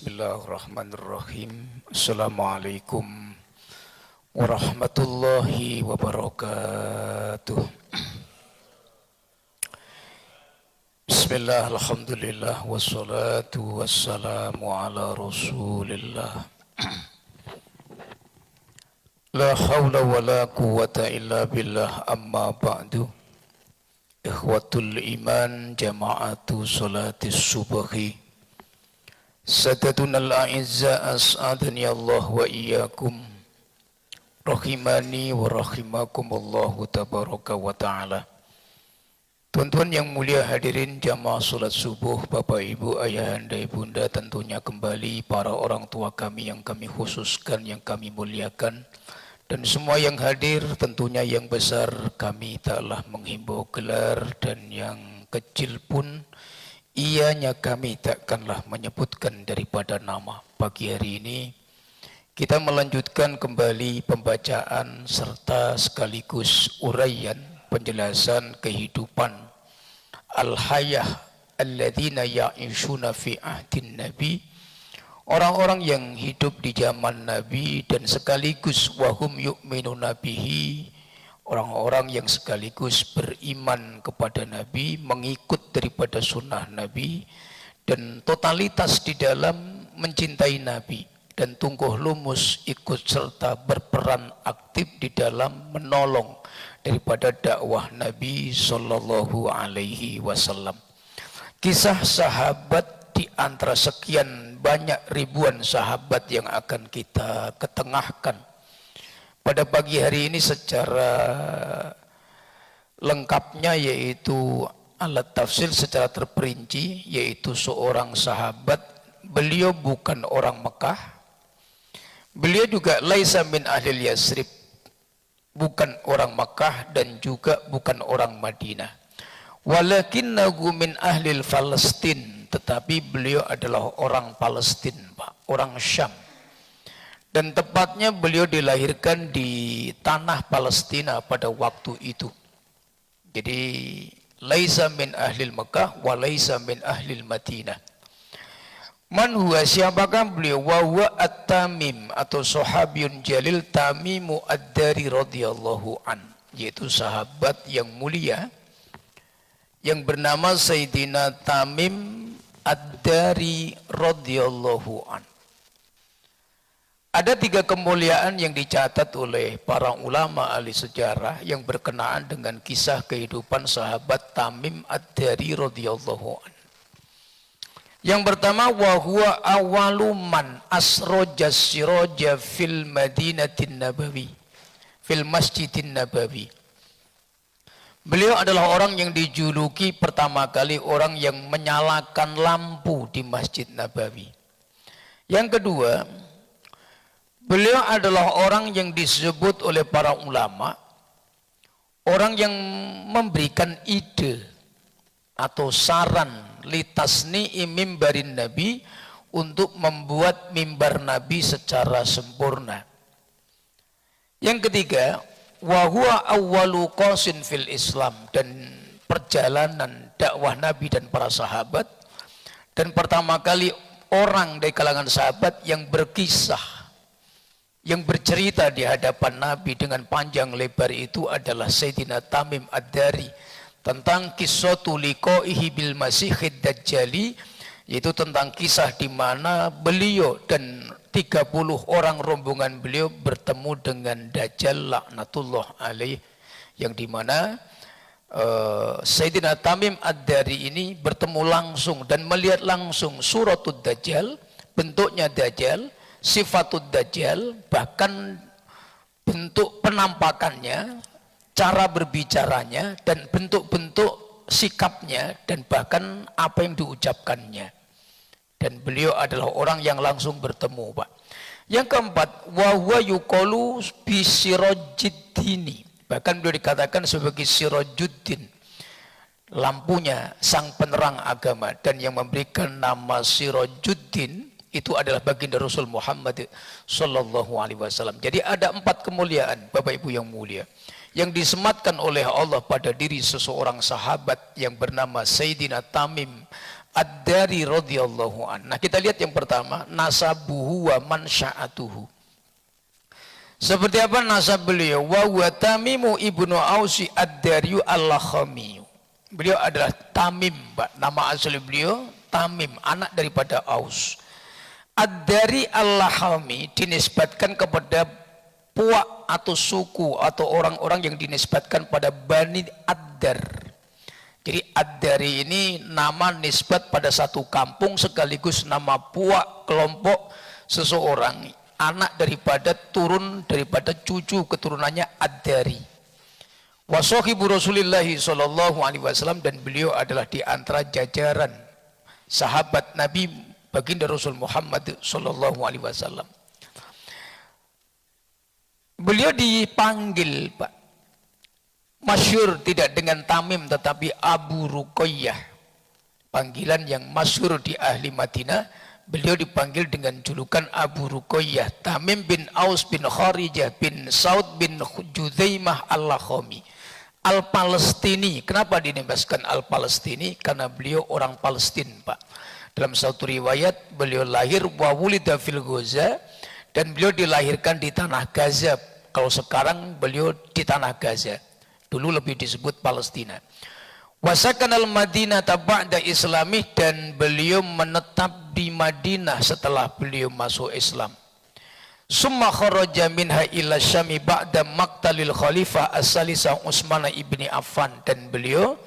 Bismillahirrahmanirrahim. Assalamualaikum warahmatullahi wabarakatuh. Bismillah, alhamdulillah, wassalatu wassalamu ala rasulillah. La hawla wa la quwata illa billah, amma ba'du. Ikhwatul iman, jama'atu salatis subhi. Sadatuna al-a'izza, as'adani Allah wa iyyakum. Rahimani wa rahimakumullahu tabaraka wa ta'ala. Tuan-tuan yang mulia, hadirin jamaah salat subuh, Bapak Ibu, Ayahanda, Ibunda, tentunya kembali para orang tua kami yang kami khususkan, yang kami muliakan, dan semua yang hadir, tentunya yang besar kami taklah menghimbau gelar, dan yang kecil pun ianya kami takkanlah menyebutkan daripada nama. Pagi hari ini kita melanjutkan kembali pembacaan serta sekaligus uraian penjelasan kehidupan al-hayah alladzina ya'ishuna fi ahdin nabi, orang-orang yang hidup di zaman Nabi dan sekaligus wahum yu'minuna bihi, orang-orang yang sekaligus beriman kepada Nabi, mengikut daripada sunnah Nabi, dan totalitas di dalam mencintai Nabi, dan tungguh lumus ikut serta berperan aktif di dalam menolong daripada dakwah Nabi Sallallahu Alaihi Wasallam. Kisah sahabat di antara sekian banyak ribuan sahabat yang akan kita ketengahkan pada pagi hari ini secara lengkapnya, yaitu alat tafsir secara terperinci, yaitu seorang sahabat. Beliau bukan orang Mekah, beliau juga laisa min ahlil Yasrib, bukan orang Makkah dan juga bukan orang Madinah. Walakinnahu min ahlil Palestin, tetapi beliau adalah orang Palestin, Pak, orang Syam. Dan tepatnya beliau dilahirkan di tanah Palestina pada waktu itu. Jadi laisa min ahlil Makkah wa laisa min ahlil Madinah. Man huwa, siapakah beliau? Wa huwa at-Tamim, atau sahabiyun jalil Tamimu ad-Dari radhiyallahu an, yaitu sahabat yang mulia yang bernama Sayyidina Tamim ad-Dari radhiyallahu an. Ada 3 kemuliaan yang dicatat oleh para ulama ahli sejarah yang berkenaan dengan kisah kehidupan sahabat Tamim ad-Dari radhiyallahu an. Yang pertama, wa huwa awwalu man asroja siroja fil Madinatin Nabawi, fil Masjidin Nabawi. Beliau adalah orang yang dijuluki pertama kali orang yang menyalakan lampu di Masjid Nabawi. Yang kedua, beliau adalah orang yang disebut oleh para ulama orang yang memberikan ide atau saran litasni'i mimbarin Nabi, untuk membuat mimbar Nabi secara sempurna. Yang ketiga, wa huwa awwalu qasin fil Islam, dan perjalanan dakwah Nabi dan para sahabat, dan pertama kali orang dari kalangan sahabat yang berkisah, yang bercerita di hadapan Nabi dengan panjang lebar itu adalah Sayyidina Tamim ad-Dari, tentang kisah liqaihi bil Masihid Dajjali, yaitu tentang kisah di mana beliau dan 30 orang rombongan beliau bertemu dengan Dajjal laknatullah alaih, yang di mana Sayyidina Tamim ad-Dari ini bertemu langsung dan melihat langsung suratul Dajjal, bentuknya Dajjal, sifatul Dajjal, bahkan bentuk penampakannya, cara berbicaranya, dan bentuk-bentuk sikapnya, dan bahkan apa yang diucapkannya. Dan beliau adalah orang yang langsung bertemu, Pak. Yang keempat, wa huwa yuqalu bi sirajiddini, bahkan beliau dikatakan sebagai Sirajuddin, lampunya sang penerang agama. Dan yang memberikan nama Sirajuddin itu adalah baginda Rasul Muhammad sallallahu alaihi wasallam. Jadi ada 4 kemuliaan, Bapak Ibu yang mulia, yang disematkan oleh Allah pada diri seseorang sahabat yang bernama Sayyidina Tamim Ad-Dari radhiyallahu an. Nah, kita lihat yang pertama, nasabuhu wa mansya'atuhu. Seperti apa nasab beliau? Wa huwa Tamimu ibnu Ausi Ad-Dari al-Lakhami. Beliau adalah Tamim, Pak. Nama asli beliau Tamim, anak daripada Aus. Ad-Dari al-Lakhami dinisbatkan kepada puak atau suku atau orang-orang yang dinisbatkan pada Bani Ad-Dar. Jadi Ad-Dari ini nama nisbat pada satu kampung sekaligus nama puak kelompok seseorang, anak daripada turun daripada cucu keturunannya Ad-Dari. Wa sahibu Rasulillah sallallahu alaihi wasallam, dan beliau adalah di antara jajaran sahabat Nabi baginda Rasul Muhammad sallallahu alaihi wasallam. Beliau dipanggil, Pak, masyhur tidak dengan Tamim tetapi Abu Ruqayyah. Panggilan yang masyhur di ahli Madinah, beliau dipanggil dengan julukan Abu Ruqayyah. Tamim bin Aus bin Kharijah bin Saud bin Judzaimah al-Lakhami, Al-Palestini. Kenapa dinamakan Al-Palestini? Karena beliau orang Palestina, Pak. Dalam satu riwayat beliau lahir wa wulida fil Gaza, dan beliau dilahirkan di tanah Gaza. Kalau sekarang beliau di tanah Gaza, dulu lebih disebut Palestina. Wasakan al-Madinah ba'da Islamih, dan beliau menetap di Madinah setelah beliau masuk Islam. Summa kharaja minha ila Syami ba'da maqtalil khalifah as-salisah Utsman ibni Affan, dan beliau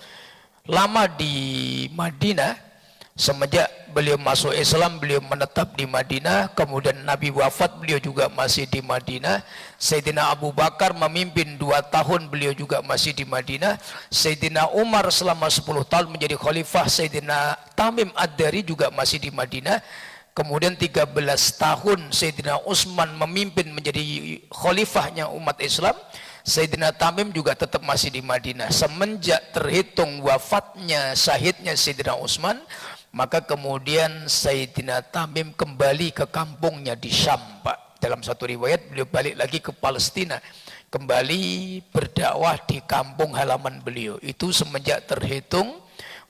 lama di Madinah. Semenjak beliau masuk Islam, beliau menetap di Madinah. Kemudian Nabi wafat, beliau juga masih di Madinah. Sayyidina Abu Bakar memimpin 2 tahun, beliau juga masih di Madinah. Sayyidina Umar selama 10 tahun menjadi khalifah. Sayyidina Tamim Ad-Dari juga masih di Madinah. Kemudian 13 tahun Sayyidina Utsman memimpin menjadi khalifahnya umat Islam. Sayyidina Tamim juga tetap masih di Madinah. Semenjak terhitung wafatnya, syahidnya Sayyidina Utsman, maka kemudian Sayyidina Tamim kembali ke kampungnya di Syam, Pak. Dalam satu riwayat beliau balik lagi ke Palestina, kembali berdakwah di kampung halaman beliau. Itu semenjak terhitung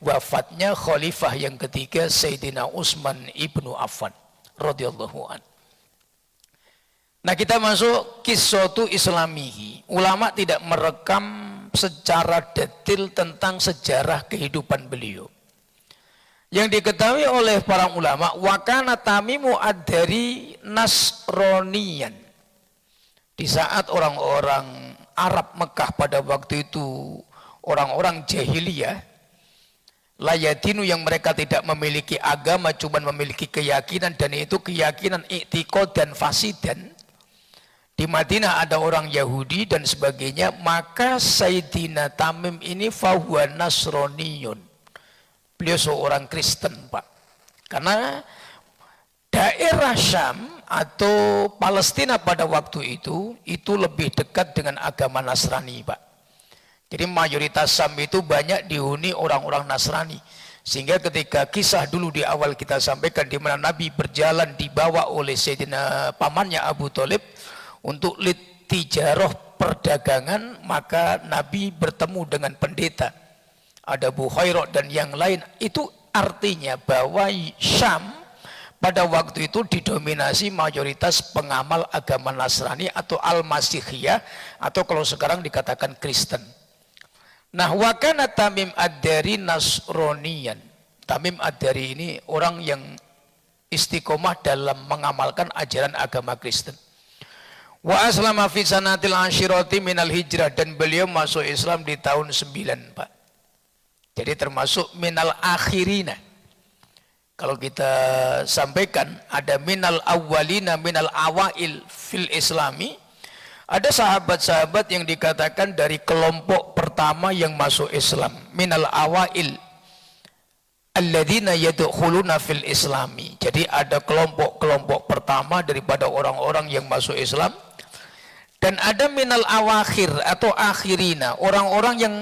wafatnya khalifah yang ketiga Sayyidina Utsman ibnu Affan radhiyallahu an. Nah, kita masuk qissatu islamihi. Ulama tidak merekam secara detail tentang sejarah kehidupan beliau. Yang diketahui oleh para ulama, wa kana Tamimu Ad-Dari Nasroniyan. Di saat orang-orang Arab Mekah pada waktu itu, orang-orang jahiliyah, layadinu, yang mereka tidak memiliki agama, cuma memiliki keyakinan, dan itu keyakinan i'tiqad dan fasidan. Di Madinah ada orang Yahudi dan sebagainya, maka Sayyidina Tamim ini fahuwa Nasroniyun. Beliau seorang Kristen, Pak. Karena daerah Syam atau Palestina pada waktu itu lebih dekat dengan agama Nasrani, Pak. Jadi mayoritas Syam itu banyak dihuni orang-orang Nasrani. Sehingga ketika kisah dulu di awal kita sampaikan, di mana Nabi berjalan dibawa oleh Sayyidina pamannya Abu Thalib untuk tijarah perdagangan, maka Nabi bertemu dengan pendeta, ada Bukhairah dan yang lain. Itu artinya bahwa Syam pada waktu itu didominasi mayoritas pengamal agama Nasrani atau Al-Masihiyah, atau kalau sekarang dikatakan Kristen. Nah, wa kana Tamim Ad-Dari Nasroniyan. Tamim Ad-Dari ini orang yang istiqomah dalam mengamalkan ajaran agama Kristen. Wa aslama fi sanatil ashirati minal hijrah, dan beliau masuk Islam di tahun 9, Pak. Jadi termasuk minal akhirina. Kalau kita sampaikan, ada minal awwalina minal awail fil islami. Ada sahabat-sahabat yang dikatakan dari kelompok pertama yang masuk Islam, minal awail alladzina yadkhuluna fil islami. Jadi ada kelompok-kelompok pertama daripada orang-orang yang masuk Islam. Dan ada minal awakhir atau akhirina, orang-orang yang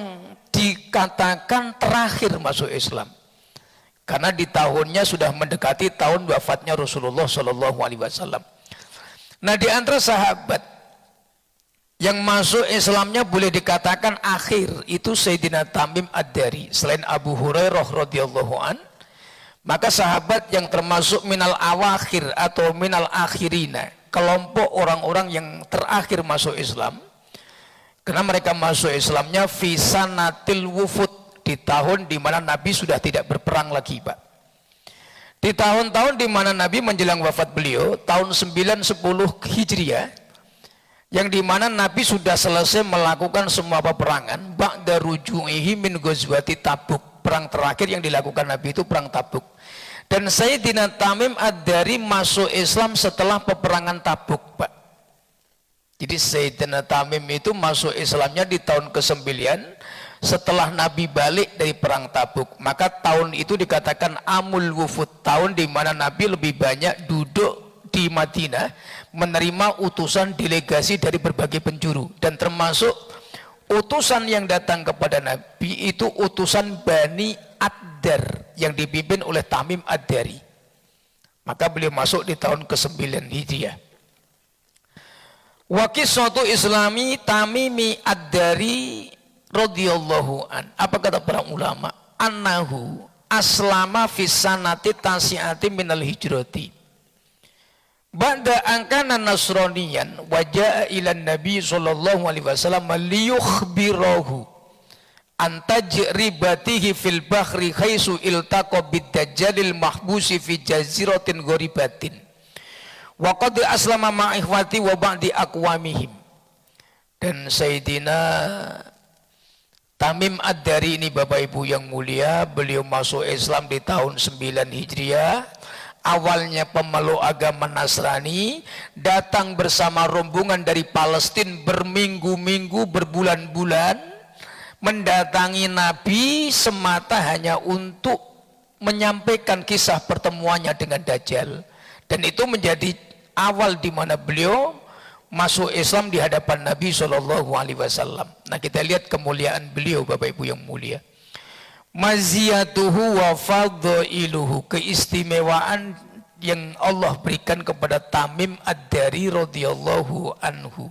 dikatakan terakhir masuk Islam, karena di tahunnya sudah mendekati tahun wafatnya Rasulullah Shallallahu Alaihi Wasallam. Nah, di antara sahabat yang masuk Islamnya boleh dikatakan akhir itu Sayyidina Tamim Ad-Dari. Selain Abu Hurairah radhiyallahu an, Maka sahabat yang termasuk minal awakhir atau minal akhirina, kelompok orang-orang yang terakhir masuk Islam, karena mereka masuk Islamnya fisanatil wufud, di tahun di mana Nabi sudah tidak berperang lagi, Pak. Di tahun-tahun di mana Nabi menjelang wafat beliau, tahun 9-10 Hijriah, yang di mana Nabi sudah selesai melakukan semua peperangan, ba'da ruju'ihi min ghazwati Tabuk. Perang terakhir yang dilakukan Nabi itu perang Tabuk. Dan Sayyidina Tamim Ad-Dari masuk Islam setelah peperangan Tabuk, Pak. Jadi Sayyidina Tamim itu masuk Islamnya di tahun ke-9 setelah Nabi balik dari perang Tabuk. Maka tahun itu dikatakan Amul Wufud, tahun di mana Nabi lebih banyak duduk di Madinah menerima utusan delegasi dari berbagai penjuru, dan termasuk utusan yang datang kepada Nabi itu utusan Bani Ad-Dar yang dipimpin oleh Tamim Ad-Dari. Maka beliau masuk di tahun ke-9 Hijriah. Wa qissatu Islami Tamimi Ad-Dari radhiyallahu an. Apa kata para ulama? Annahu aslama fi sanati tasi'ati minal hijrati. Ba'da angkana nasraniyan waja'a ilan nabi sallallahu alaihi wasallam liyukhbirahu an tajribatihi fil bahri khaisu iltaqa bid-dajjalil mahbusi fi jaziratin gharibatin wa qad aslama ma'ihwati wa ba'di aqwamihim. Dan Sayyidina Tamim Ad-Dari ini Bapak Ibu yang mulia, beliau masuk Islam di tahun 9 Hijriah. Awalnya pemeluk agama Nasrani, datang bersama rombongan dari Palestina berminggu-minggu, berbulan-bulan, mendatangi Nabi semata hanya untuk menyampaikan kisah pertemuannya dengan Dajjal. Dan itu menjadi awal di mana beliau masuk Islam di hadapan Nabi SAW. Nah, kita lihat kemuliaan beliau Bapak Ibu yang mulia. Maziyatuhu wa fadailuhu, keistimewaan yang Allah berikan kepada Tamim Ad-Dari radhiyallahu anhu.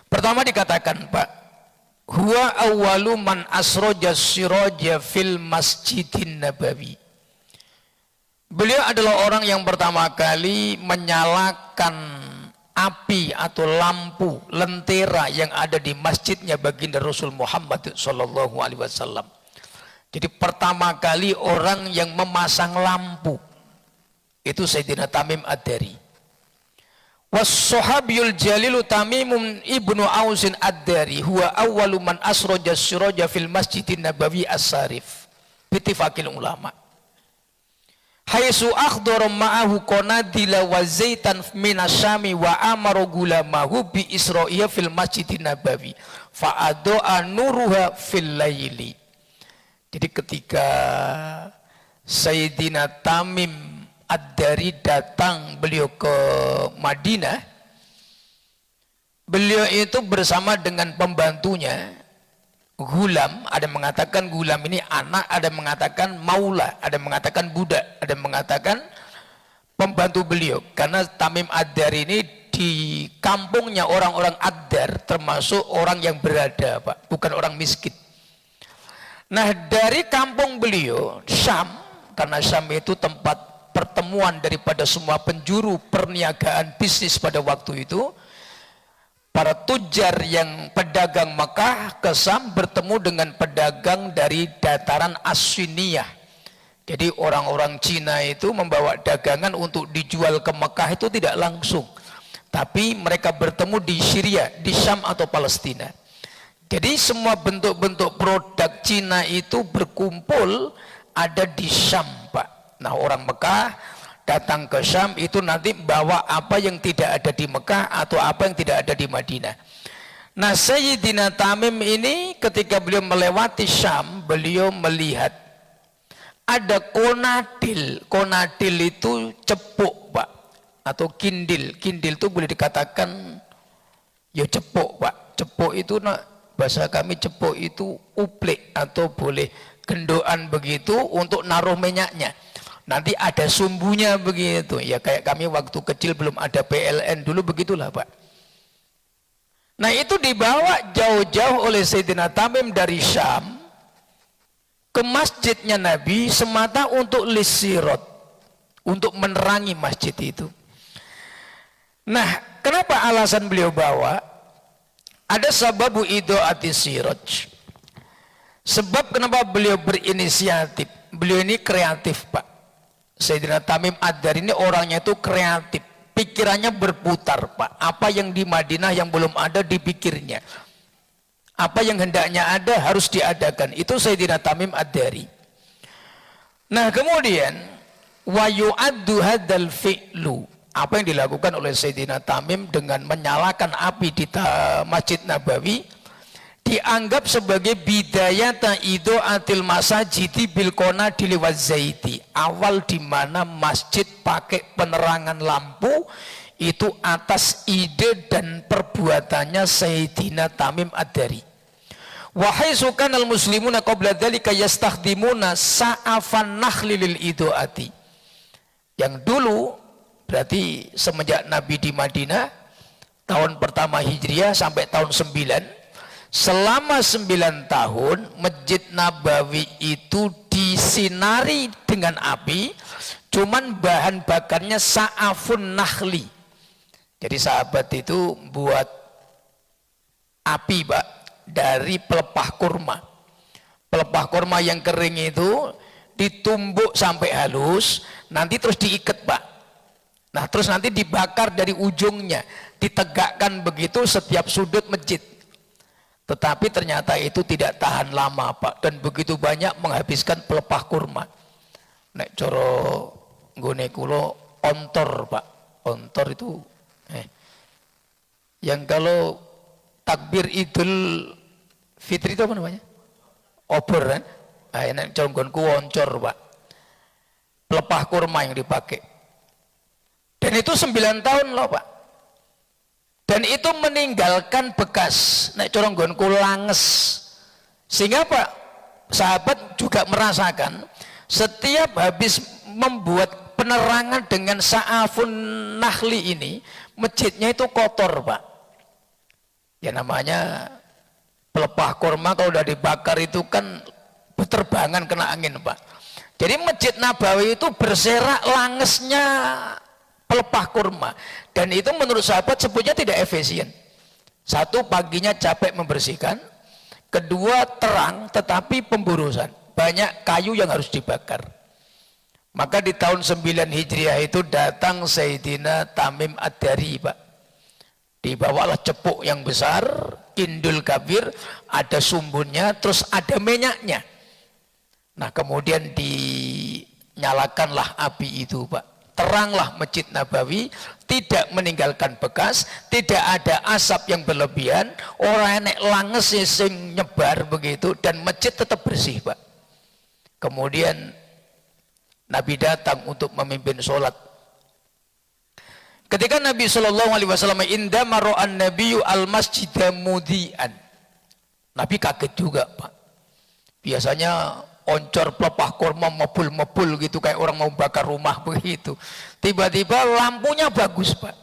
Pertama dikatakan, Pak, huwa awwalu man asroja siraja fil masjidin nabawi. Beliau adalah orang yang pertama kali menyalakan api atau lampu lentera yang ada di masjidnya baginda Rasul Muhammad sallallahu alaihi wasallam. Jadi pertama kali orang yang memasang lampu itu Sayyidina Tamim Ad-Dari. Was-sahabiyul jalilu Tamimun ibnu Ausin Ad-Dari huwa awwalu man asraja siraja fil masjidin nabawi as-sarif bittifaqil ulama. Haitsu akhdara ma'ahu qanadila wa zaitan minasyami wa amara gulamahu bi isra'iya fil masjidin nabawi fa adaa nuruha fil laili. Jadi ketika Sayyidina Tamim Ad-Dari datang beliau ke Madinah, beliau itu bersama dengan pembantunya Gulam, ada mengatakan gulam ini anak, ada mengatakan maula, ada mengatakan budak, ada mengatakan pembantu beliau. Karena Tamim Ad-Dari ini di kampungnya orang-orang Ad-Dar termasuk orang yang berada, Pak, bukan orang miskin. Nah, dari kampung beliau, Syam, karena Syam itu tempat pertemuan daripada semua penjuru perniagaan bisnis pada waktu itu, para tujar yang pedagang Mekah ke Syam bertemu dengan pedagang dari dataran As-Siniyah. Jadi orang-orang Cina itu membawa dagangan untuk dijual ke Mekah itu tidak langsung, tapi mereka bertemu di Syria, di Syam atau Palestina. Jadi semua bentuk-bentuk produk Cina itu berkumpul ada di Syam, Pak. Nah, orang Mekah datang ke Syam itu nanti bawa apa yang tidak ada di Mekah atau apa yang tidak ada di Madinah. Nah, Sayyidina Tamim ini ketika beliau melewati Syam, beliau melihat ada konadil. Konadil itu cepuk, Pak, atau kindil. Kindil itu boleh dikatakan ya cepuk, Pak. Cepuk itu, nah, bahasa kami cepuk itu uplik atau boleh gendoan begitu untuk naruh minyaknya. Nanti ada sumbunya begitu. Ya kayak kami waktu kecil belum ada PLN dulu begitulah, Pak. Nah, itu dibawa jauh-jauh oleh Sayyidina Tamim dari Syam ke masjidnya Nabi semata untuk lisirot, untuk menerangi masjid itu. Nah, kenapa alasan beliau bawa? Ada sababu idoati siraj. Sebab kenapa beliau berinisiatif? Beliau ini kreatif, Pak. Sayyidina Tamim Ad-Dari ini orangnya itu kreatif. Pikirannya berputar, Pak. Apa yang di Madinah yang belum ada dipikirnya. Apa yang hendaknya ada harus diadakan. Itu Sayyidina Tamim Ad-Dari. Nah, kemudian wa yu'addu hadzal fi'lu. Apa yang dilakukan oleh Sayyidina Tamim dengan menyalakan api di Masjid Nabawi dianggap sebagai bidayata idoatil masajidi bil qanadil wazzaiti. Awal di mana masjid pakai penerangan lampu itu atas ide dan perbuatannya Sayyidina Tamim Ad-Dari. Wahai sukan al-muslimuna qabla dzalika yastakhdimuna sa'afan nakhli lil idoati. Yang dulu berarti semenjak Nabi di Madinah tahun pertama Hijriah sampai tahun 9, selama 9 tahun Masjid Nabawi itu disinari dengan api, cuman bahan bakarnya sa'afun nakhli. Jadi sahabat itu buat api, Pak, dari pelepah kurma. Pelepah kurma yang kering itu ditumbuk sampai halus, nanti terus diikat, Pak. Nah, terus nanti dibakar dari ujungnya, ditegakkan begitu setiap sudut masjid. Tetapi ternyata itu tidak tahan lama, Pak, dan begitu banyak menghabiskan pelepah kurma. Nek coro nggone kula ontor, Pak. Ontor itu yang kalau takbir Idul Fitri itu apa namanya? Obor kan? Nah, nek coro nggonku oncor, Pak. Pelepah kurma yang dipakai. Dan itu 9 tahun loh, Pak. Dan itu meninggalkan bekas, nek corong nggonku langes. Sehingga Pak, sahabat juga merasakan setiap habis membuat penerangan dengan sa'afun nakhli ini, masjidnya itu kotor, Pak. Ya namanya pelepah kurma kalau udah dibakar itu kan berterbangan kena angin, Pak. Jadi Masjid Nabawi itu berserak langesnya pelepah kurma, dan itu menurut sahabat sebutnya tidak efisien. Satu, paginya capek membersihkan, kedua terang tetapi pemburusan, banyak kayu yang harus dibakar. Maka di tahun 9 Hijriah itu datang Sayyidina Tamim Ad-Dari, Pak. Dibawalah cepuk yang besar, indul kabir, ada sumbunnya, terus ada minyaknya. Nah, kemudian dinyalakanlah api itu, Pak. Teranglah Masjid Nabawi, tidak meninggalkan bekas, tidak ada asap yang berlebihan, orang enek langes sing nyebar begitu, dan masjid tetap bersih, Pak. Kemudian Nabi datang untuk memimpin sholat. Ketika Nabi SAW indama ro'an nabiyyu al-masjidah mudian, Nabi kaget juga, Pak. Biasanya oncor pelepah kurma mebul-mebul gitu kayak orang mau bakar rumah begitu. Tiba-tiba lampunya bagus, Pak.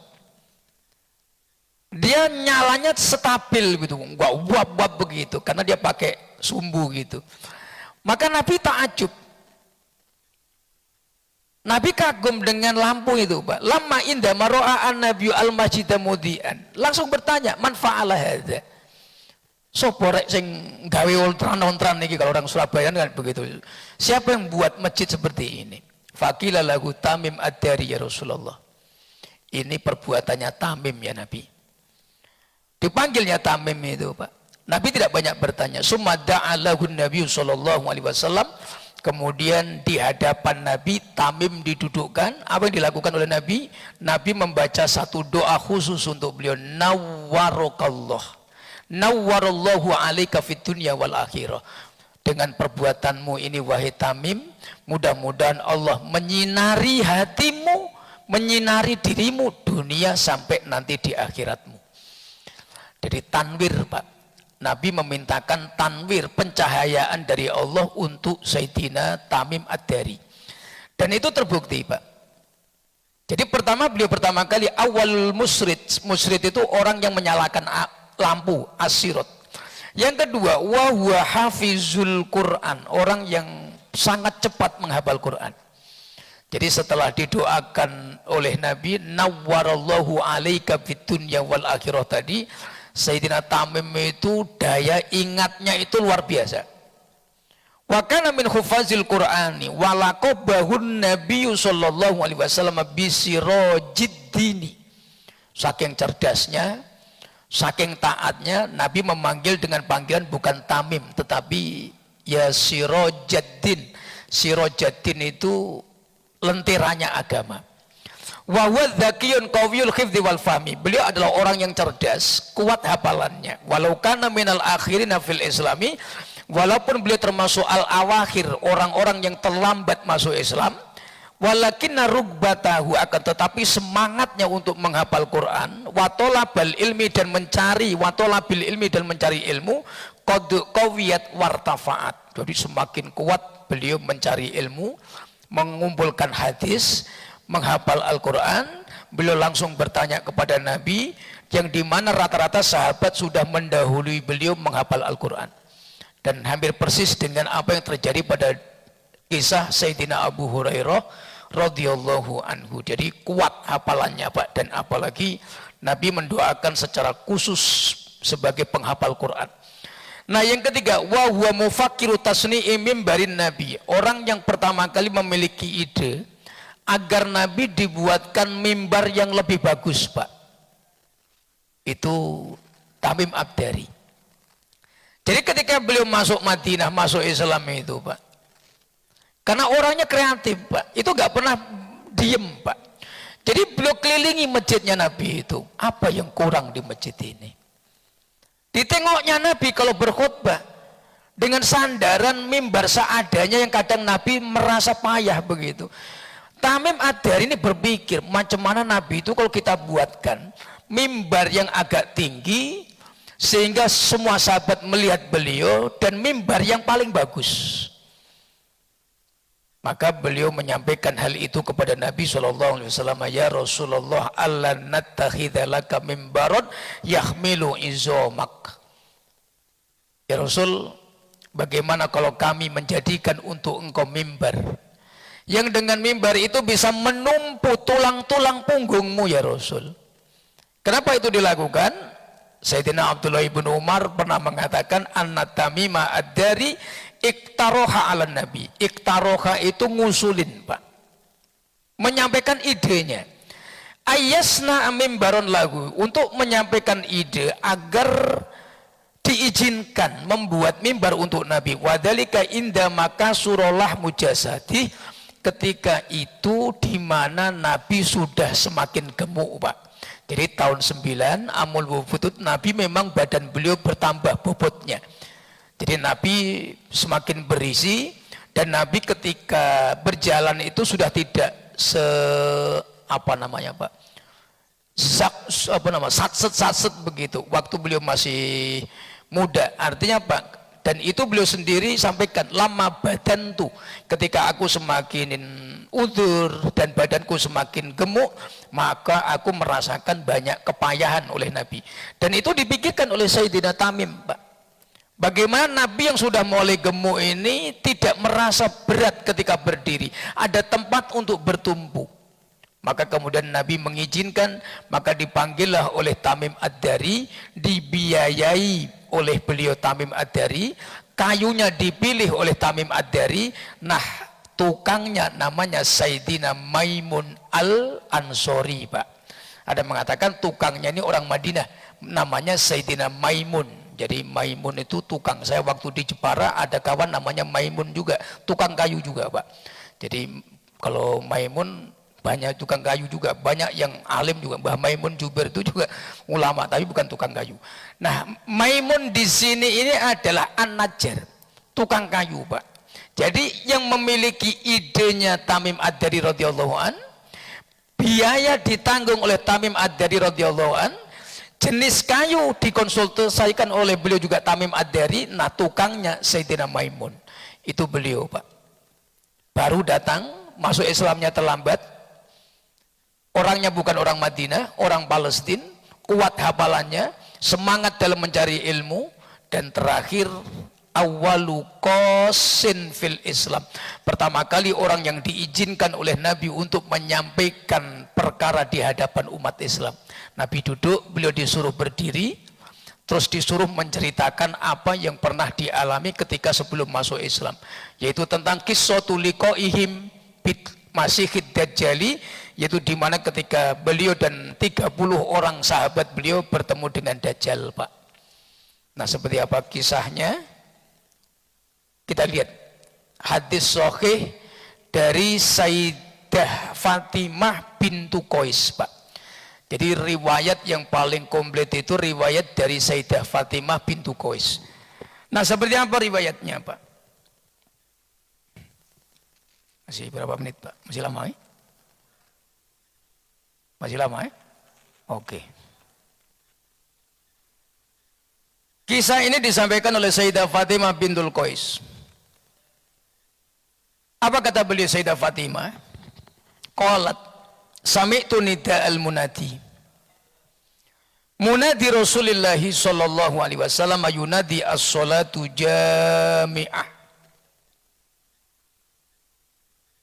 Dia nyalanya stabil gitu, enggak wap-wap begitu karena dia pakai sumbu gitu. Maka Nabi takjub. Nabi kagum dengan lampu itu, Pak. Lama indah maro'a an-nabiyyu al-masjidah mudian. Langsung bertanya, man fa'ala hadza? Sopo rek sing gawe ontran-ontran niki, kalau orang Surabaya kan begitu. Siapa yang buat masjid seperti ini? Faqila lahu Tamim Ad-Dari ya Rasulullah. Ini perbuatannya Tamim ya Nabi. Dipanggilnya Tamim itu, Pak. Nabi tidak banyak bertanya. Summa da'alahu Nabi sallallahu alaihi wasallam. Kemudian di hadapan Nabi Tamim didudukkan. Apa yang dilakukan oleh Nabi? Nabi membaca satu doa khusus untuk beliau. Nawwarokallah. Nawwarallahu alaika fid dunya wal akhirah. Dengan perbuatanmu ini wahai Tamim, mudah-mudahan Allah menyinari hatimu, menyinari dirimu dunia sampai nanti di akhiratmu. Jadi tanwir, Pak. Nabi memintakan tanwir, pencahayaan dari Allah untuk Sayyidina Tamim Ad-Dari. Dan itu terbukti, Pak. Jadi beliau pertama kali awal musrid. Musrid itu orang yang menyalakan lampu, asirot. Yang kedua, wa huwa hafizul Quran, orang yang sangat cepat menghafal Quran. Jadi setelah didoakan oleh Nabi, nawwarallahu alaika fid dunya wal akhirah tadi, Sayyidina Tamim itu daya ingatnya itu luar biasa. Wa kana min hufazil Qur'ani wa laqabahun Nabi sallallahu alaihi wasallam bisirajiddini. Saking cerdasnya, saking taatnya, Nabi memanggil dengan panggilan bukan Tamim tetapi ya Sirajaddin. Sirajaddin itu lentiranya agama. Wa huwa dzakiyun qawiyul hifdzi wal fahmi. Beliau adalah orang yang cerdas, kuat hafalannya. Walau kana minal akhirina fil islami, walaupun beliau termasuk al-awakhir, orang-orang yang terlambat masuk Islam, walakinna rugbatahu, akan tetapi semangatnya untuk menghafal Quran, wa talabal ilmi dan mencari, wa talabil ilmi dan mencari ilmu, qad qawiyat wartafaat. Jadi semakin kuat beliau mencari ilmu, mengumpulkan hadis, menghafal Al-Quran. Beliau langsung bertanya kepada Nabi, yang dimana rata-rata sahabat sudah mendahului beliau menghafal Al-Quran. Dan hampir persis dengan apa yang terjadi pada kisah Sayyidina Abu Hurairah radhiyallahu anhu. Jadi kuat hafalannya Pak, dan apalagi Nabi mendoakan secara khusus sebagai penghafal Quran. Nah yang ketiga, wa huwa mufakkiru tasni'i mimbarin Nabi, orang yang pertama kali memiliki ide agar Nabi dibuatkan mimbar yang lebih bagus Pak, itu Tamim Ad-Dari. Jadi ketika beliau masuk Madinah, masuk Islam itu Pak, karena orangnya kreatif Pak, itu gak pernah diem Pak. Jadi beliau kelilingi masjidnya Nabi itu, apa yang kurang di masjid ini? Ditengoknya Nabi kalau berkhutbah dengan sandaran mimbar seadanya yang kadang Nabi merasa payah begitu. Tamim Ad-Dari ini berpikir macam mana Nabi itu kalau kita buatkan mimbar yang agak tinggi sehingga semua sahabat melihat beliau, dan mimbar yang paling bagus. Maka beliau menyampaikan hal itu kepada Nabi SAW. Ya Rasulullah, alla nattakhidha laka mimbaron yahmilu izomak. Ya Rasul, bagaimana kalau kami menjadikan untuk engkau mimbar yang dengan mimbar itu bisa menumpu tulang-tulang punggungmu ya Rasul. Kenapa itu dilakukan? Sayyidina Abdullah ibn Umar pernah mengatakan, anna Tamima Ad-Dari iktaroha ala Nabi. Iktaroha itu ngusulin Pak, menyampaikan idenya. Ayasna mimbaron lagu, untuk menyampaikan ide agar diizinkan membuat mimbar untuk Nabi. Wadhalika inda maka surullah mujasadi, ketika itu di mana Nabi sudah semakin gemuk Pak. Jadi tahun 9 amul wufud Nabi memang badan beliau bertambah bobotnya. Jadi Nabi semakin berisi, dan Nabi ketika berjalan itu sudah tidak satset begitu waktu beliau masih muda. Artinya apa? Dan itu beliau sendiri sampaikan, lama badan tuh, ketika aku semakin udzur dan badanku semakin gemuk, maka aku merasakan banyak kepayahan oleh Nabi. Dan itu dipikirkan oleh Sayyidina Tamim Pak. Bagaimana Nabi yang sudah mulai gemuk ini tidak merasa berat ketika berdiri, ada tempat untuk bertumpu. Maka kemudian Nabi mengizinkan, maka dipanggillah oleh Tamim Ad-Dari, dibiayai oleh beliau Tamim Ad-Dari, kayunya dipilih oleh Tamim Ad-Dari. Nah tukangnya namanya Sayyidina Maimun Al-Ansori Pak. Ada mengatakan tukangnya ini orang Madinah, namanya Sayyidina Maimun. Jadi Maimun itu tukang. Saya waktu di Jepara ada kawan namanya Maimun juga, tukang kayu juga Pak. Jadi kalau Maimun banyak tukang kayu juga, banyak yang alim juga. Mbah Maimun Jubair itu juga ulama, tapi bukan tukang kayu. Nah, Maimun di sini ini adalah an-najjar, tukang kayu Pak. Jadi yang memiliki idenya Tamim Ad-Dari radhiyallahu an, biaya ditanggung oleh Tamim Ad-Dari radhiyallahu an, jenis kayu dikonsultasikan oleh beliau juga Tamim Ad-Dari. Nah tukangnya Sayyidina Maimun, itu beliau Pak. Baru datang, masuk Islamnya terlambat, orangnya bukan orang Madinah, orang Palestina, kuat hafalannya, semangat dalam mencari ilmu, Dan terakhir, awwalu qasin fil Islam. Pertama kali orang yang diizinkan oleh Nabi untuk menyampaikan perkara di hadapan umat Islam. Nabi duduk, beliau disuruh berdiri, terus disuruh menceritakan apa yang pernah dialami ketika sebelum masuk Islam, yaitu tentang qissatul liqaihim bit Masihid Dajjali, yaitu di mana ketika beliau dan 30 orang sahabat beliau bertemu dengan Dajjal, Pak. Nah, seperti apa kisahnya? Kita lihat hadis sahih dari Sayyidah Fatimah bintu Qais, Pak. Jadi riwayat yang paling komplit itu riwayat dari Sayyidah Fatimah bintu Qais. Nah, seperti apa riwayatnya, Pak? Masih berapa menit, Pak? Masih lama, ya? Masih lama, ya? Oke. Kisah ini disampaikan oleh Sayyidah Fatimah bintul Qais. Apa kata beliau Sayyidah Fatimah? Qalat, sami'tu nida'al munadi. Munadi Rasulullah sallallahu alaihi wasallam yunadi as-salatu jami'ah.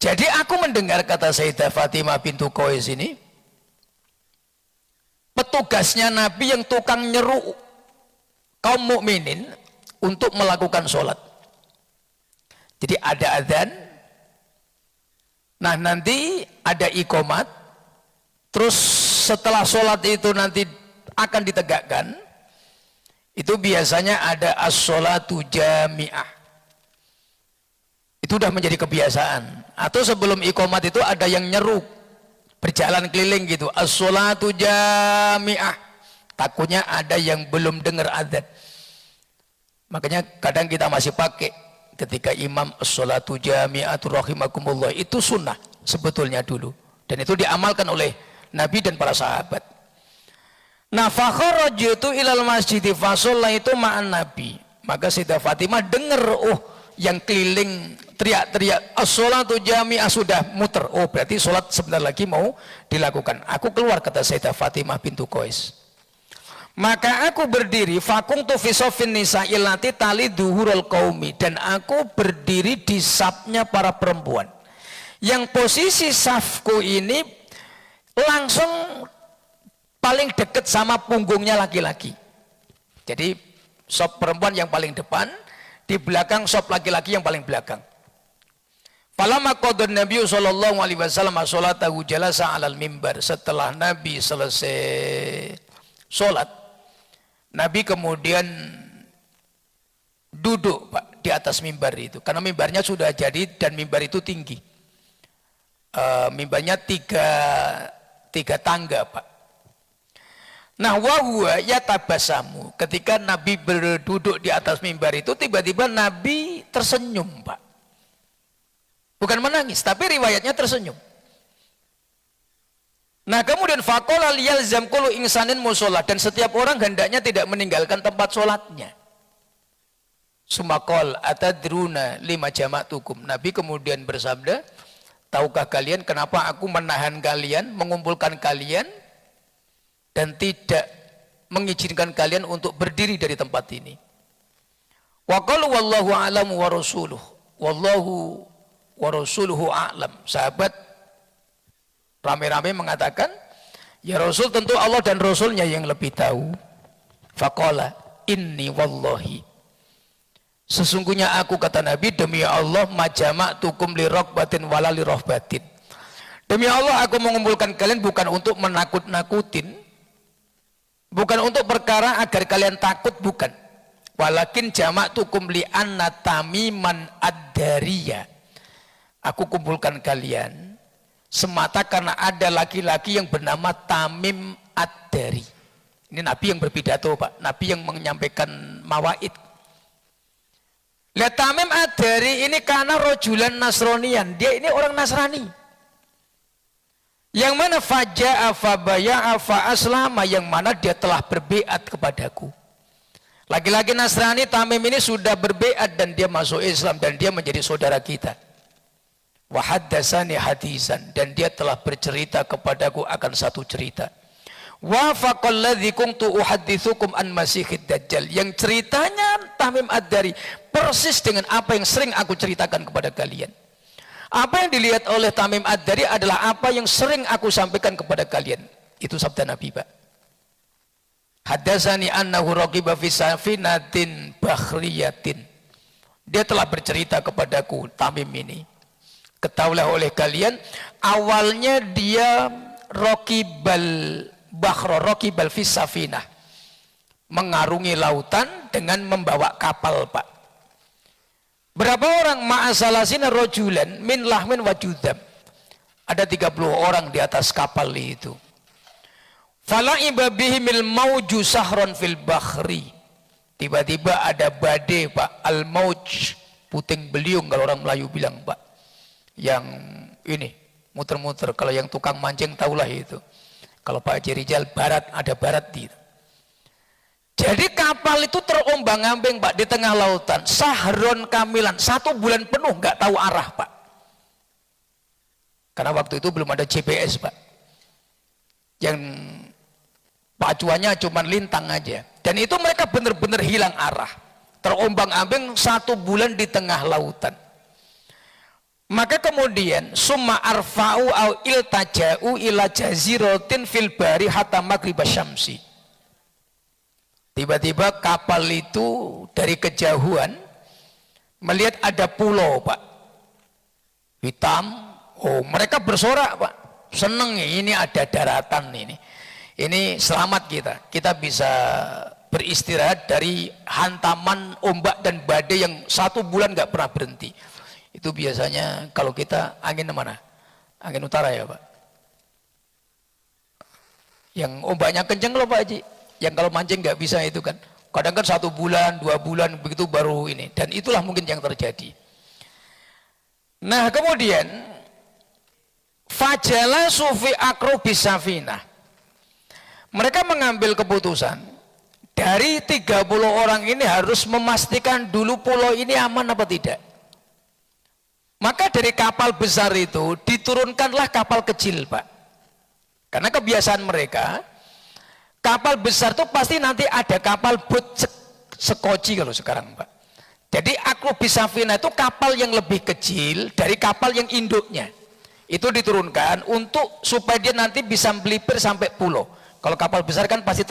Jadi aku mendengar, kata Sayyidah Fatimah bintu Qais ini, petugasnya Nabi yang tukang nyeru kaum mukminin untuk melakukan sholat. Jadi ada adzan, nah nanti ada iqomat, terus setelah sholat itu nanti akan ditegakkan, itu biasanya ada as-sholatu jami'ah. Itu sudah menjadi kebiasaan. Atau sebelum iqomat itu ada yang nyeru, berjalan keliling gitu, as-sholatu jami'ah. Takutnya ada yang belum dengar adzan. Makanya kadang kita masih pakai ketika imam as-sholatu jami'atu rahimakumullah, itu sunnah sebetulnya dulu, dan itu diamalkan oleh Nabi dan para sahabat. Nah, fakharajtu ilal masjid fa shallaitu ma'an Nabi. Maka Sayyidah Fatimah dengar, oh yang keliling teriak-teriak as-sholatu jami'ah sudah muter, oh berarti sholat sebentar lagi mau dilakukan. Aku keluar, kata Sayyidah Fatimah bintu Qais. Maka aku berdiri, fakuntu fi shaffin nisa'il lati tali duhurul qaumi, dan aku berdiri di safnya para perempuan. Yang posisi safku ini langsung paling dekat sama punggungnya laki-laki. Jadi saf perempuan yang paling depan, di belakang saf laki-laki yang paling belakang. Falamma qadha Nabi sallallahu alaihi wasallam sholatahu jalasa 'alal mimbar. Setelah Nabi selesai sholat, Nabi kemudian duduk, Pak, di atas mimbar itu. Karena mimbarnya sudah jadi dan mimbar itu tinggi. Mimbarnya tiga tangga, Pak. Nah, wahuwa yatabasamu. Ketika Nabi berduduk di atas mimbar itu, tiba-tiba Nabi tersenyum, Pak. Bukan menangis, tapi riwayatnya tersenyum. Nah, kemudian faqala liyalzam kullu insanin musholah, dan setiap orang hendaknya tidak meninggalkan tempat sholatnya. Sumakol atadruna lima jama'tukum. Nabi kemudian bersabda, tahukah kalian kenapa aku menahan kalian, mengumpulkan kalian, dan tidak mengizinkan kalian untuk berdiri dari tempat ini? Wa qalu wallahu a'lamu wa rasuluh. Wallahu wa rasuluhu a'lam. Sahabat rame-rame mengatakan, ya Rasul, tentu Allah dan Rasulnya yang lebih tahu. Faqala inni wallahi, sesungguhnya aku, kata Nabi, demi Allah, majama'tukum li raqbatin wala li rahbatin. Demi Allah, aku mengumpulkan kalian bukan untuk menakut-nakutin, bukan untuk perkara agar kalian takut, bukan. Walakin jama'tukum li anna tamiman ad-dariyah. Aku kumpulkan kalian semata karena ada laki-laki yang bernama Tamim ad-Dari. Ini Nabi yang berpidato, Pak. Nabi yang menyampaikan mawaid. Lihat, Tamim ad-Dari ini karena rojulan Nasronian. Dia ini orang Nasrani. Yang mana faja'a fabaya'a fa'aslama, yang mana dia telah berbeat kepadaku. Laki-laki Nasrani Tamim ini sudah berbeat dan dia masuk Islam dan dia menjadi saudara kita. Wa haddatsani hadisan, dan dia telah bercerita kepadaku akan satu cerita. Wa faqalladzi kuntu uhadditsukum an Masihid Dajjal, yang ceritanya Tamim Ad-Dari persis dengan apa yang sering aku ceritakan kepada kalian. Apa yang dilihat oleh Tamim Ad-Dari adalah apa yang sering aku sampaikan kepada kalian. Itu sabda Nabi, Pak. Haddatsani annahu raqiba fi safinatin bakhriyatin. Dia telah bercerita kepadaku, Tamim ini. Ketahuilah oleh kalian, awalnya dia raqibal bakhra, raqibal fi safinah, mengarungi lautan dengan membawa kapal, Pak. Berapa orang? Ma'asalasina rojulan min lahmin wajudam. Ada 30 orang di atas kapal itu. Fala'iba bihimil mauju sahron fil bakhri. Tiba-tiba ada badai, Pak. Al-mauj, puting beliung kalau orang Melayu bilang, Pak. Yang ini, muter-muter. Kalau yang tukang mancing tahulah itu. Kalau Pak Haji Rijal barat, ada barat di itu. Jadi kapal itu terombang-ambing, Pak, di tengah lautan. Sahron kamilan, 1 bulan penuh nggak tahu arah, Pak. Karena waktu itu belum ada GPS, Pak. Yang pacuannya cuma lintang aja. Dan itu mereka benar-benar hilang arah. Terombang-ambing 1 bulan di tengah lautan. Maka kemudian summa arfa'u au iltaja'u ila jaziratin fil bari hatta maghribas syamsi. Tiba-tiba kapal itu dari kejauhan melihat ada pulau, Pak. Hitam. Oh, mereka bersorak, Pak. Seneng, ini ada daratan ini. Ini selamat kita. Kita bisa beristirahat dari hantaman ombak dan badai yang 1 bulan nggak pernah berhenti. Itu biasanya kalau kita angin mana? Angin utara ya, Pak. Yang ombaknya kenceng loh, Pak Haji. Yang kalau mancing nggak bisa itu kan. Kadang kan 1 bulan, 2 bulan begitu baru ini. Dan itulah mungkin yang terjadi. Nah kemudian fajala sufi akrobis safinah. Mereka mengambil keputusan dari 30 orang ini harus memastikan dulu pulau ini aman apa tidak. Maka dari kapal besar itu diturunkanlah kapal kecil, Pak. Karena kebiasaan mereka, kapal besar itu pasti nanti ada kapal bot sekoci kalau sekarang, Pak. Jadi akrobis safinah itu kapal yang lebih kecil dari kapal yang induknya. Itu diturunkan untuk supaya dia nanti bisa melipir sampai pulau. Kalau kapal besar kan pasti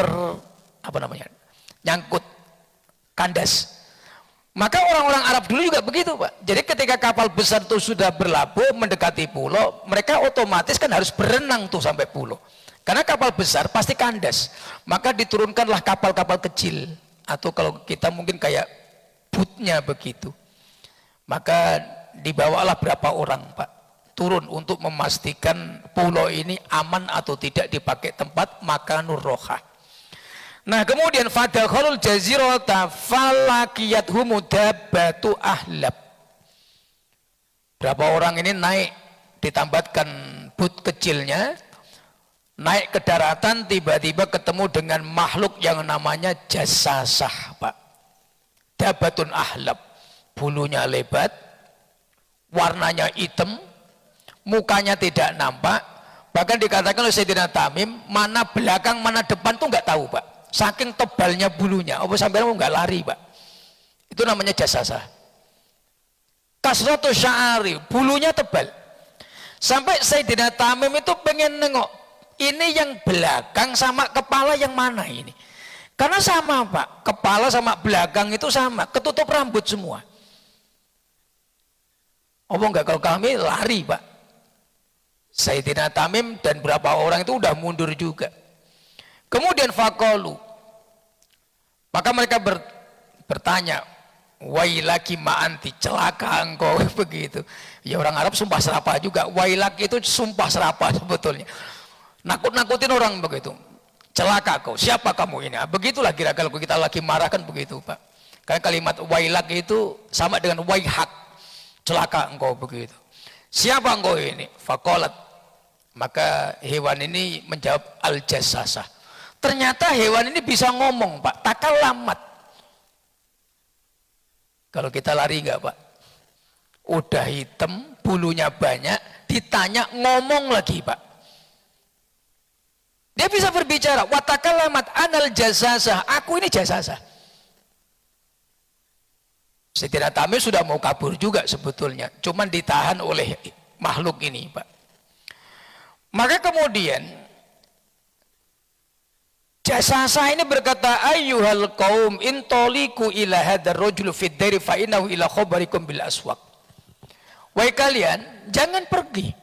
nyangkut, kandas. Maka orang-orang Arab dulu juga begitu, Pak. Jadi ketika kapal besar itu sudah berlabuh mendekati pulau, mereka otomatis kan harus berenang tuh sampai pulau. Karena kapal besar pasti kandas. Maka diturunkanlah kapal-kapal kecil. Atau kalau kita mungkin kayak bootnya begitu. Maka dibawalah berapa orang, Pak, turun untuk memastikan pulau ini aman atau tidak dipakai tempat makanur rohah. Nah kemudian fadakhalul jazirata falakiyat humudabatu ahlab. Berapa orang ini naik, ditambatkan boot kecilnya, naik ke daratan, tiba-tiba ketemu dengan makhluk yang namanya jasasah, Pak. Dabatun ahlab, bulunya lebat, warnanya hitam, mukanya tidak nampak. Bahkan dikatakan oleh Sayyidina Tamim, mana belakang mana depan tuh nggak tahu, Pak. Saking tebalnya bulunya, apa sampai mau nggak lari, Pak. Itu namanya jasasah. Kasratu sya'ari, bulunya tebal. Sampai Sayyidina Tamim itu pengen nengok, ini yang belakang sama kepala yang mana ini? Karena sama, Pak, kepala sama belakang itu sama, ketutup rambut semua. Apa enggak kalau kami lari, Pak? Sayyidina Tamim dan berapa orang itu udah mundur juga. Kemudian faqalu, maka mereka bertanya, wailaki ma'anti, celaka engkau, begitu. Ya orang Arab sumpah serapah juga. Wailaki itu sumpah serapah sebetulnya. Nakut-nakutin orang begitu. Celaka kau, siapa kamu ini? Begitulah kira-kira kalau kita lagi marah kan begitu, Pak. Karena kalimat wailaki itu sama dengan waihak, celaka engkau, begitu. Siapa engkau ini? Faqalat, maka hewan ini menjawab al-jasasah. Ternyata hewan ini bisa ngomong, Pak, takalamat. Kalau kita lari enggak, Pak? Udah hitam, bulunya banyak, ditanya ngomong lagi, Pak. Dia bisa berbicara, watakalamat anal jasasah, aku ini jasasah. Sayyidina Tamim sudah mau kabur juga sebetulnya, cuman ditahan oleh makhluk ini, Pak. Maka kemudian jasasah ini berkata, ayyuhal qaum intoliku ila hadar rajul fid dari fa innahu ila khabarikum bil aswaq. Wahai kalian, jangan pergi.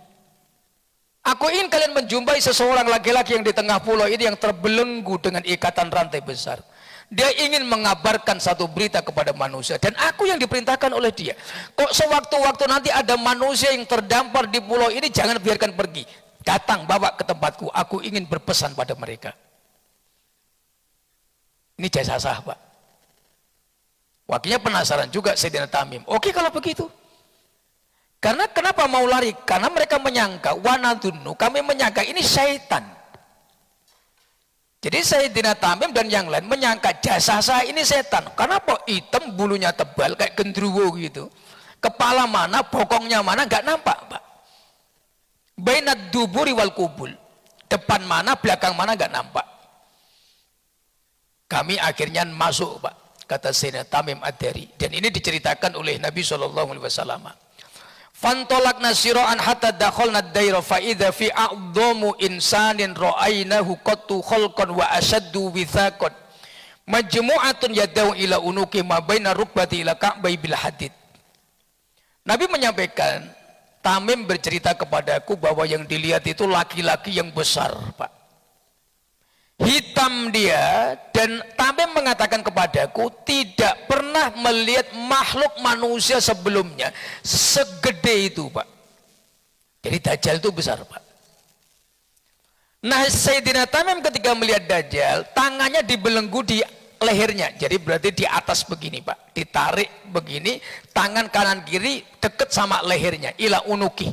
Aku ingin kalian menjumpai seseorang laki-laki yang di tengah pulau ini yang terbelenggu dengan ikatan rantai besar. Dia ingin mengabarkan satu berita kepada manusia dan aku yang diperintahkan oleh dia. Kok sewaktu-waktu nanti ada manusia yang terdampar di pulau ini, jangan biarkan pergi. Datang, bawa ke tempatku. Aku ingin berpesan pada mereka. Ini jasasah, Pak. Wakilnya penasaran juga Sayyidina Tamim. Oke kalau begitu. Karena kenapa mau lari? Karena mereka menyangka, wanadunnu, kami menyangka ini syaitan. Jadi Sayyidina Tamim dan yang lain menyangka jasasah ini setan. Kenapa? Hitam, bulunya tebal kayak gendruwo gitu. Kepala mana, bokongnya mana, nggak nampak, Pak. Bainad duburi wal kubul. Depan mana, belakang mana, nggak nampak. Kami akhirnya masuk, Pak, kata Sayyidina Tamim Ad-Dari. Dan ini diceritakan oleh Nabi SAW. Fantolakna sira'an hatta dakhalna ad-daira fa idza fi a'dhamu insanin ra'aynahu qattu khalqan wa ashaddu withaqan majmu'atun yadaw ila unuki ma baina rukbati ila ka'bai bil hadid. Nabi menyampaikan, Tamim bercerita kepadaku bahwa yang dilihat itu laki-laki yang besar, Pak. Hitam dia, dan Tamim mengatakan kepadaku tidak pernah melihat makhluk manusia sebelumnya segede itu, Pak. Jadi Dajjal itu besar, Pak. Nah, Sayyidina Tamim ketika melihat Dajjal, tangannya dibelenggu di lehernya, jadi berarti di atas begini, Pak, ditarik begini, tangan kanan kiri deket sama lehernya, ila unuki.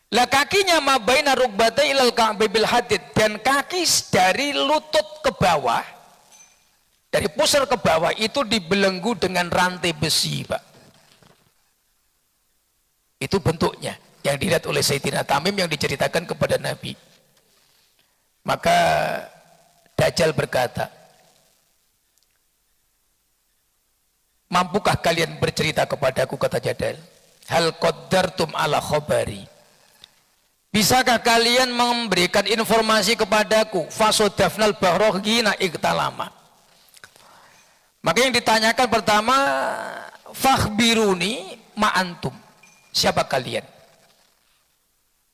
Lah kakinya mabaina rukbata ilal ka'bai bil hadid, dan kaki dari lutut ke bawah, dari pusar ke bawah itu dibelenggu dengan rantai besi, Pak. Itu bentuknya yang dilihat oleh Sayyidina Tamim yang diceritakan kepada Nabi. Maka Dajjal berkata, mampukah kalian bercerita kepadaku, kata Dajjal, hal qaddartum ala khabari, bisakah kalian memberikan informasi kepadaku? Fasodafnal bahrohina iktalama. Maka yang ditanyakan pertama, fakhbiruni ma'antum, siapa kalian?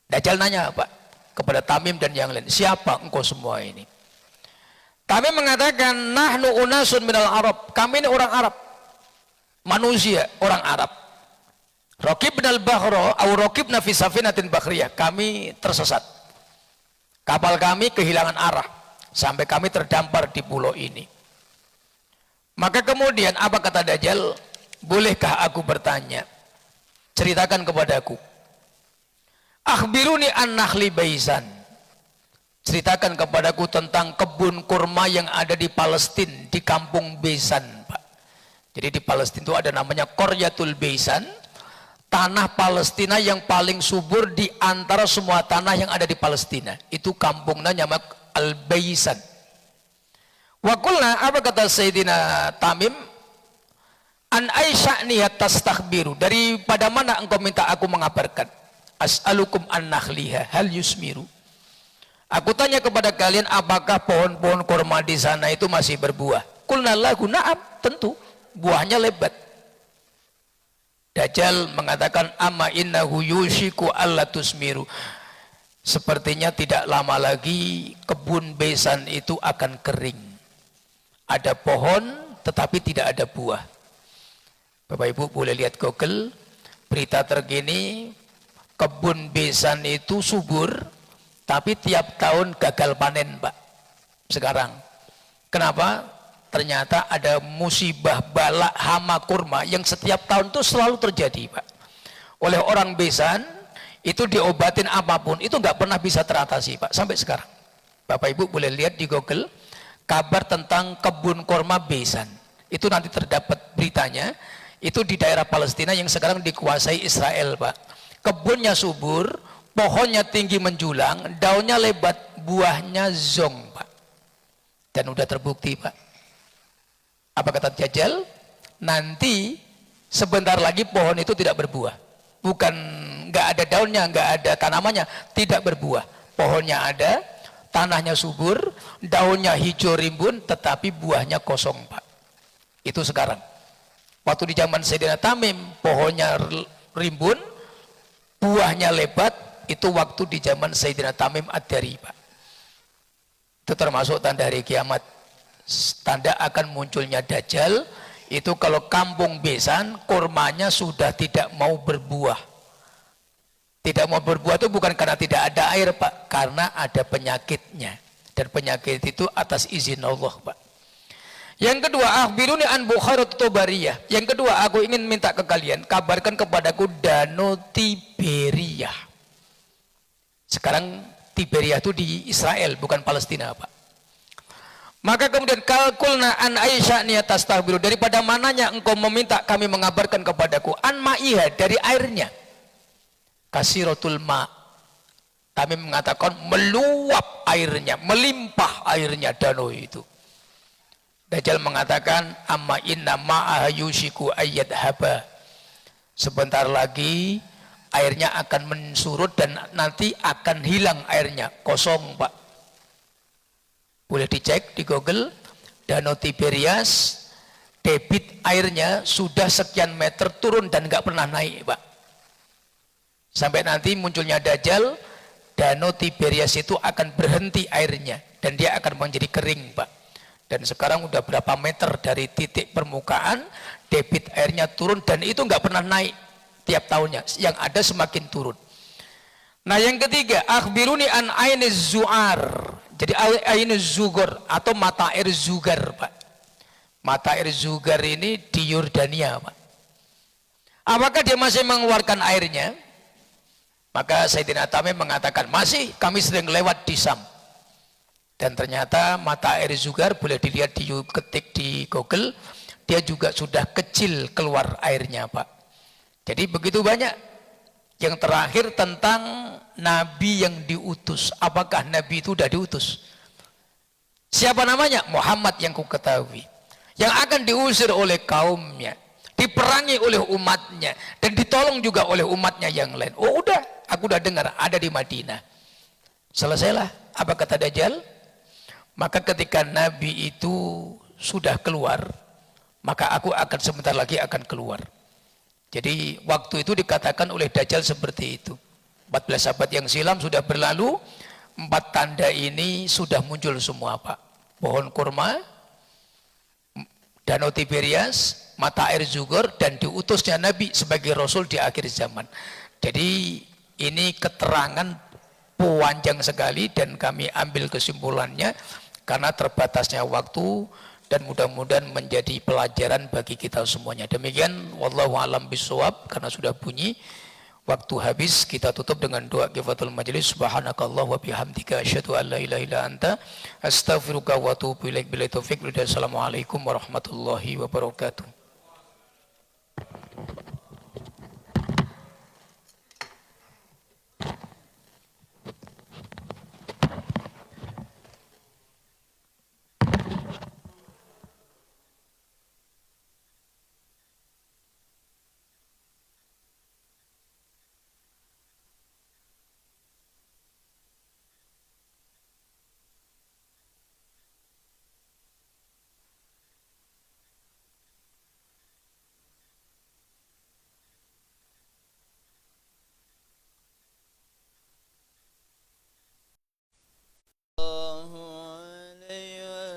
Dajjal nanya, Pak, kepada Tamim dan yang lain, siapa engkau semua ini? Tamim mengatakan, nahnu unasun minal Arab, kami ini orang Arab, manusia orang Arab. Raqibna al-bahra au raqibna fi safinatin bakhriyah, kami tersesat. Kapal kami kehilangan arah sampai kami terdampar di pulau ini. Maka kemudian apa kata Dajjal? Bolehkah aku bertanya? Ceritakan kepadaku. Akhbiruni an nakhli baisan. Ceritakan kepadaku tentang kebun kurma yang ada di Palestina, di kampung Baisan, Pak. Jadi di Palestina itu ada namanya Qaryatul Baisan, tanah Palestina yang paling subur di antara semua tanah yang ada di Palestina. Itu kampungnya nama Al-Baisan. Wa qulna, apa kata Sayyidina Tamim? An aisya'ni tastakhbiru, daripada mana engkau minta aku mengabarkan? As'alukum an nakhliha hal yusmiru. Aku tanya kepada kalian, apakah pohon-pohon kurma di sana itu masih berbuah? Qulna lahu na'am, tentu buahnya lebat. Dajjal mengatakan, amma innahu yushiku alla tusmiru, sepertinya tidak lama lagi kebun Baisan itu akan kering. Ada pohon tetapi tidak ada buah. Bapak Ibu boleh lihat Google, berita terkini, kebun Baisan itu subur tapi tiap tahun gagal panen, Pak. Sekarang kenapa? Ternyata ada musibah bala hama kurma yang setiap tahun itu selalu terjadi, Pak. Oleh orang Baisan, itu diobatin apapun, itu nggak pernah bisa teratasi, Pak, sampai sekarang. Bapak Ibu boleh lihat di Google, kabar tentang kebun kurma Baisan. Itu nanti terdapat beritanya, itu di daerah Palestina yang sekarang dikuasai Israel, Pak. Kebunnya subur, pohonnya tinggi menjulang, daunnya lebat, buahnya zong, Pak. Dan udah terbukti, Pak. Apa kata Dajjal? Nanti sebentar lagi pohon itu tidak berbuah. Bukan nggak ada daunnya, nggak ada tanamannya, tidak berbuah. Pohonnya ada, tanahnya subur, daunnya hijau rimbun, tetapi buahnya kosong, Pak. Itu sekarang. Waktu di zaman Sayyidina Tamim, pohonnya rimbun, buahnya lebat, itu waktu di zaman Sayyidina Tamim Ad-Dari, Pak. Itu termasuk tanda hari kiamat. Tanda akan munculnya Dajjal. Itu kalau kampung besan, kurmanya sudah tidak mau berbuah. Tidak mau berbuah itu bukan karena tidak ada air, Pak, karena ada penyakitnya. Dan penyakit itu atas izin Allah, Pak. Yang kedua, akhbiruni an Bukharat Tobariyah. Yang kedua, aku ingin minta ke kalian, kabarkan kepadaku Danau Tiberia. Sekarang Tiberia itu di Israel, bukan Palestina, Pak. Maka kemudian kalkulna an Aisyah niyatastahbiru, daripada mananya engkau meminta kami mengabarkan kepadaku an ma'iha, dari airnya. Kasiratul ma, kami mengatakan meluap airnya, melimpah airnya danau itu. Dajjal mengatakan amma inna ma'aha yushiku ayyad haba, sebentar lagi airnya akan mensurut dan nanti akan hilang airnya, kosong, Pak. Boleh dicek di Google, Danau Tiberias, debit airnya sudah sekian meter turun dan nggak pernah naik, Pak. Sampai nanti munculnya Dajjal, Danau Tiberias itu akan berhenti airnya dan dia akan menjadi kering, Pak. Dan sekarang udah berapa meter dari titik permukaan, debit airnya turun dan itu nggak pernah naik tiap tahunnya, yang ada semakin turun. Nah yang ketiga, akhbiruni an ainiz zu'ar, jadi ainiz zugar atau mata air zugar, Pak. Mata air zugar ini di Yordania, Pak. Apakah dia masih mengeluarkan airnya? Maka Sayyidina Tamim mengatakan, masih, kami sering lewat di Sam. Dan ternyata mata air zugar, boleh dilihat ketik di Google, dia juga sudah kecil keluar airnya, Pak. Jadi begitu banyak. Yang terakhir tentang Nabi yang diutus. Apakah Nabi itu sudah diutus? Siapa namanya? Muhammad yang ku ketahui. Yang akan diusir oleh kaumnya, diperangi oleh umatnya, dan ditolong juga oleh umatnya yang lain. Oh udah, aku udah dengar, ada di Madinah. Selesailah. Apa kata Dajjal? Maka ketika Nabi itu sudah keluar, maka aku akan sebentar lagi akan keluar. Jadi waktu itu dikatakan oleh Dajjal seperti itu. 14 abad yang silam sudah berlalu, 4 tanda ini sudah muncul semua, Pak. Pohon kurma, Danau Tiberias, mata air zugur, dan diutusnya Nabi sebagai Rasul di akhir zaman. Jadi ini keterangan panjang sekali dan kami ambil kesimpulannya karena terbatasnya waktu, dan mudah-mudahan menjadi pelajaran bagi kita semuanya. Demikian, wallahu a'lam bishawab, karena sudah bunyi waktu habis. Kita tutup dengan doa kifatul majlis. Subhanakallah wa bihamdika asyhadu an la ilaha illa anta astaghfiruka wa atubu ilaik. Billahi taufik. Assalamualaikum warahmatullahi wabarakatuh.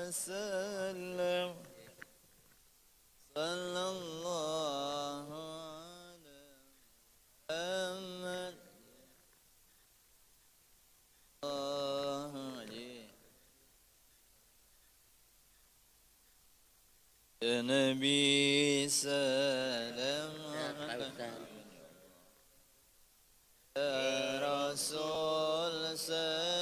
وسلم صلى الله على محمد يا نبي سلام يا رسول سلام